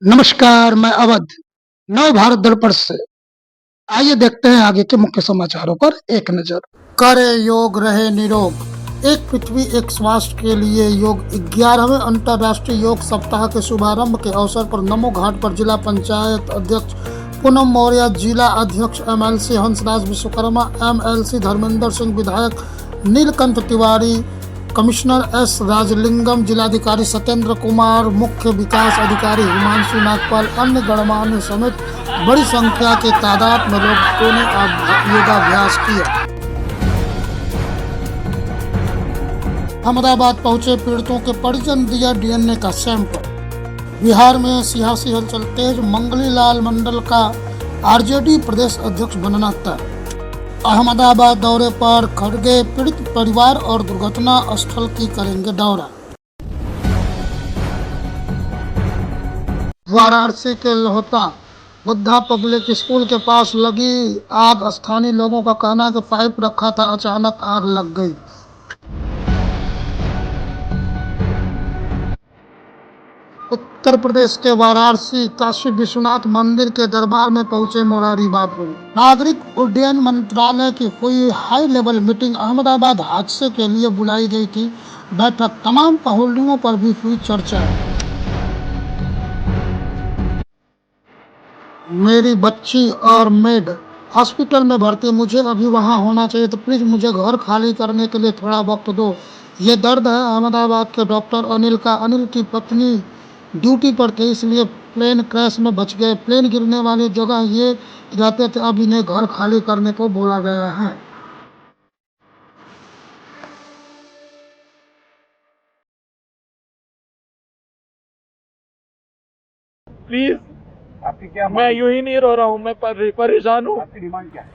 नमस्कार, मैं अवध, नव भारत दर्पण से। आइए देखते हैं आगे के मुख्य समाचारों पर एक नजर। करे योग रहे निरोग, एक पृथ्वी एक स्वास्थ्य के लिए योग 11वें अंतर्राष्ट्रीय योग सप्ताह के शुभारंभ के अवसर पर नमो घाट पर जिला पंचायत अध्यक्ष पूनम मौर्य, जिला अध्यक्ष MLC हंसराज विश्वकर्मा, MLC धर्मेंद्र सिंह, विधायक नीलकंठ तिवारी, कमिश्नर S राजलिंगम, जिलाधिकारी सत्येंद्र कुमार, मुख्य विकास अधिकारी हिमांशु नागपाल, अन्य गणमान्य समेत बड़ी संख्या के तादाद में लोगों ने योगाभ्यास किया। अहमदाबाद पहुंचे पीड़ितों के परिजन, दिया DNA का सैंपल। बिहार में सियासी हलचल तेज, मंगली लाल मंडल का RJD प्रदेश अध्यक्ष बनना तय। अहमदाबाद दौरे पर खड़गे, पीड़ित परिवार और दुर्घटना स्थल की करेंगे दौरा। वाराणसी के लोहता बुद्धा पब्लिक स्कूल के पास लगी आग, स्थानीय लोगों का कहना है कि पाइप रखा था, अचानक आग लग गई। उत्तर प्रदेश के वाराणसी काशी विश्वनाथ मंदिर के दरबार में पहुंचे मुरारी बापू। नागरिक उड्डयन मंत्रालय की हुई हाई लेवल मीटिंग, अहमदाबाद हादसे के लिए बुलाई गई थी बैठक, तमाम पहलुओं पर भी हुई चर्चा। मेरी बच्ची और मेड हॉस्पिटल में भर्ती, मुझे अभी वहां होना चाहिए, तो प्लीज मुझे घर खाली करने के लिए थोड़ा वक्त दो। ये दर्द है अहमदाबाद के डॉक्टर अनिल का। अनिल की पत्नी ड्यूटी पर थे, इसलिए प्लेन क्रैश में बच गए। प्लेन गिरने वाली जगह ये रहते थे, अब इन्हें घर खाली करने को बोला गया है। प्लीज, आपकी क्या मैं यूं ही नहीं रो रहा हूँ, मैं परेशान हूँ। आपकी डिमांड क्या है?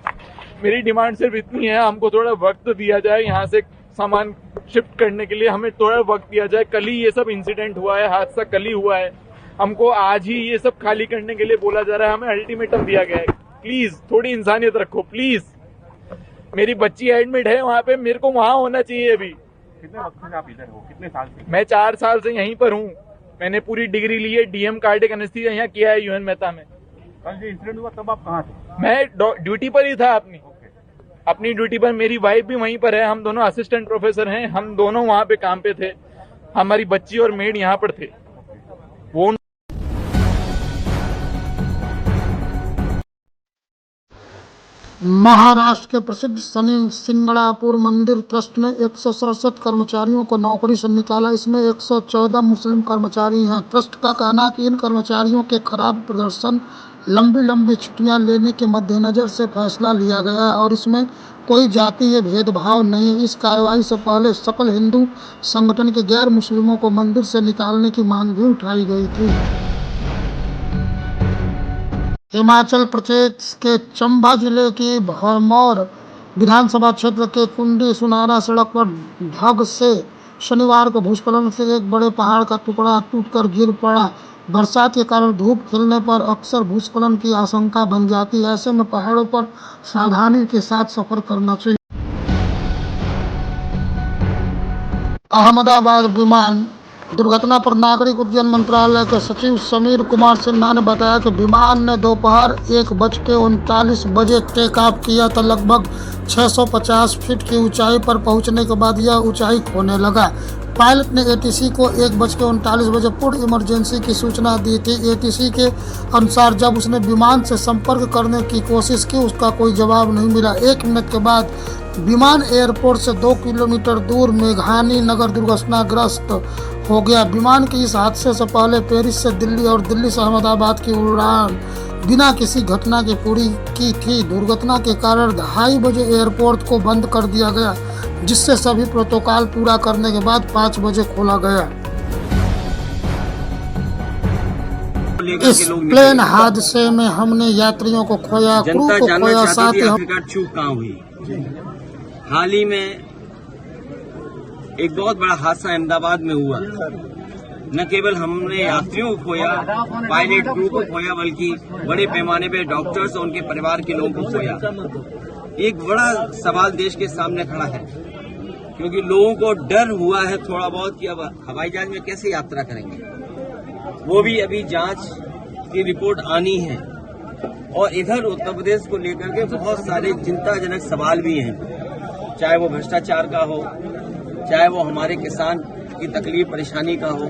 मेरी डिमांड सिर्फ इतनी है, हमको थोड़ा वक्त दिया जाए, यहाँ से सामान शिफ्ट करने के लिए हमें थोड़ा वक्त दिया जाए। कल ही ये सब इंसिडेंट हुआ है, हादसा कल ही हुआ है, हमको आज ही ये सब खाली करने के लिए बोला जा रहा है, हमें अल्टीमेटम दिया गया है। प्लीज थोड़ी इंसानियत रखो प्लीज। मेरी बच्ची एडमिट है वहाँ पे, मेरे को वहाँ होना चाहिए अभी। कितने वक्त से आप इधर हो? कितने साल से? मैं 4 साल से यहीं पर हूँ। मैंने पूरी डिग्री ली है, DM कार्डियक एनेस्थीसिया यहाँ किया है UN मेहता में। कल जो इंसिडेंट हुआ तब आप कहाँ थे? मैं ड्यूटी पर ही था अपनी ड्यूटी पर। मेरी वाइफ भी वहीं पर है, हम दोनों असिस्टेंट प्रोफेसर हैं, हम दोनों वहाँ पे काम पे थे। हमारी बच्ची और मेड यहाँ पर थे। वो महाराष्ट्र के प्रसिद्ध शनि सिंगणापुर मंदिर ट्रस्ट ने 167 कर्मचारियों को नौकरी से निकाला। इसमें 114 मुस्लिम कर्मचारी हैं। ट्रस्ट का कहना है कि इन कर्मचारियों के खराब प्रदर्शन, लंबी छुट्टियां लेने के मद्देनजर से फैसला लिया गया है और इसमें कोई जातीय भेदभाव नहीं है। इस कार्रवाई से पहले सकल हिंदू संगठन के गैर मुस्लिमों को मंदिर से निकालने की मांग भी उठाई गई थी। हिमाचल प्रदेश के चंबा जिले की भरमौर विधानसभा क्षेत्र के कुंडी सुनारा सड़क पर ढग से शनिवार को भूस्खलन से एक बड़े पहाड़ का टुकड़ा टूटकर गिर पड़ा। बरसात के कारण धूप खिलने पर अक्सर भूस्खलन की आशंका बन जाती है। ऐसे में पहाड़ों पर सावधानी के साथ सफर करना चाहिए। अहमदाबाद विमान दुर्घटना पर नागरिक उड्डयन मंत्रालय के सचिव समीर कुमार सिन्हा ने बताया कि विमान ने दोपहर 1:39 बजे टेक ऑफ किया था। लगभग 650 फीट की ऊंचाई पर पहुंचने के बाद यह ऊंचाई खोने लगा। पायलट ने ATC को 1:39 बजे पूर्ण इमरजेंसी की सूचना दी थी। ATC के अनुसार जब उसने विमान से संपर्क करने की कोशिश की, उसका कोई जवाब नहीं मिला। 1 मिनट के बाद विमान एयरपोर्ट से 2 किलोमीटर दूर मेघानी नगर दुर्घटनाग्रस्त हो गया। विमान के इस हादसे से पहले पेरिस से दिल्ली और दिल्ली से अहमदाबाद की उड़ान बिना किसी घटना के पूरी की थी। दुर्घटना के कारण 2:30 बजे एयरपोर्ट को बंद कर दिया गया, जिससे सभी प्रोटोकॉल पूरा करने के बाद 5 बजे खोला गया। इस प्लेन हादसे में हमने यात्रियों को खोया, क्रू को खोया, साथ ही चूक कहाँ हुई। हाल ही में एक बहुत बड़ा हादसा अहमदाबाद में हुआ। न केवल हमने यात्रियों को खोया, पायलट क्रू को खोया, बल्कि बड़े पैमाने पे डॉक्टर्स और उनके परिवार के लोगों को खोया। एक बड़ा सवाल देश के सामने खड़ा है, क्योंकि लोगों को डर हुआ है थोड़ा बहुत कि अब हवाई जहाज में कैसे यात्रा करेंगे। वो भी अभी जांच की रिपोर्ट आनी है और इधर उत्तर प्रदेश को लेकर के बहुत सारे चिंताजनक सवाल भी हैं, चाहे वो भ्रष्टाचार का हो, चाहे वो हमारे किसान की तकलीफ परेशानी का हो।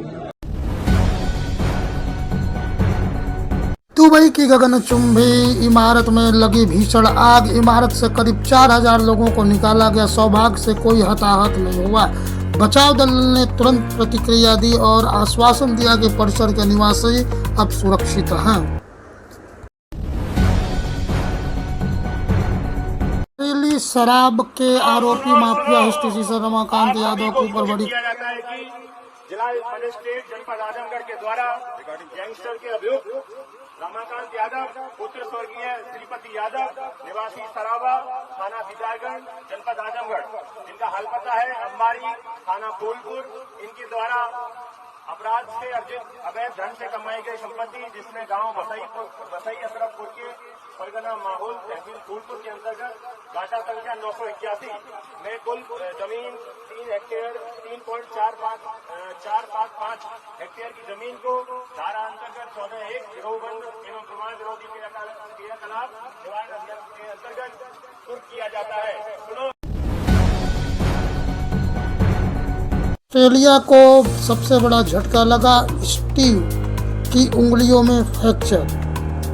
दुबई की गगनचुंबी इमारत में लगी भीषण आग, इमारत से करीब 4000 लोगों को निकाला गया। सौभाग्य से कोई हताहत नहीं हुआ। बचाव दल ने तुरंत प्रतिक्रिया दी और आश्वासन दिया कि परिसर के निवासी अब सुरक्षित हैं। दिल्ली शराब के आरोपी माफिया हिस्ट्री से रमाकांत यादव के ऊपर बड़ी किया जाता है कि जिला मजिस्ट्रेट जनपद आजमगढ़ के द्वारा गैंगस्टर के अभियुक्त रमाकांत यादव पुत्र स्वर्गीय श्रीपति यादव निवासी सराबा थाना बिजायगंज जनपद आजमगढ़, जिनका हाल पता है अंबारी थाना फूलपुर, इनके द्वारा अपराध से अर्जित अवैध धन से कमाई गई संपत्ति, जिसमें गांव बसई अशरफपुर के परगना माहौल तहसील फूलपुर के अंतर्गत गाटा संख्या 981 में कुल जमीन 3 हेक्टेयर 3.455 हेक्टेयर की जमीन को धारा अंतर्गत 14(1) गिरोहबंद एवं प्रमाण विरोधी क्रियाकलाप निवारण अभियान के अंतर्गत कुर्क किया जाता है। ऑस्ट्रेलिया को सबसे बड़ा झटका लगा, स्टीव की उंगलियों में फ्रैक्चर,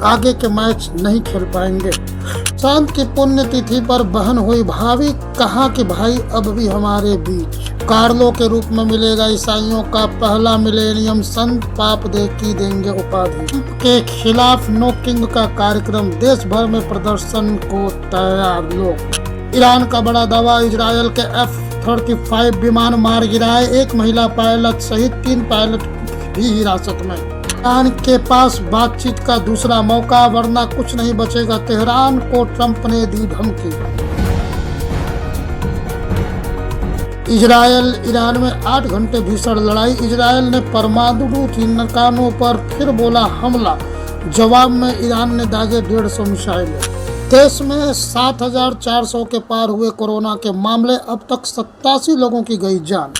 आगे के मैच नहीं खेल पाएंगे। चांद की पुण्यतिथि पर बहन हुई भाभी, कहा कि भाई अब भी हमारे बीच। कार्लो के रूप में मिलेगा ईसाइयों का पहला मिलेनियम, संत पाप दे की देंगे उपाधि। के खिलाफ नो किंग का कार्यक्रम, देश भर में प्रदर्शन को तैयार लोग। ईरान का बड़ा दावा, इजरायल के F-35 विमान मार गिराए, एक महिला पायलट सहित 3 पायलट भी हिरासत में। ईरान के पास बातचीत का दूसरा मौका, वरना कुछ नहीं बचेगा। तेहरान को ट्रंप ने दी धमकी। इजरायल ईरान में 8 घंटे भीषण लड़ाई, इजरायल ने परमाणु ठिकानों पर फिर बोला हमला, जवाब में ईरान ने दागे 150 मिसाइलें। देश में 7400 के पार हुए कोरोना के मामले, अब तक 87 लोगों की गई जान।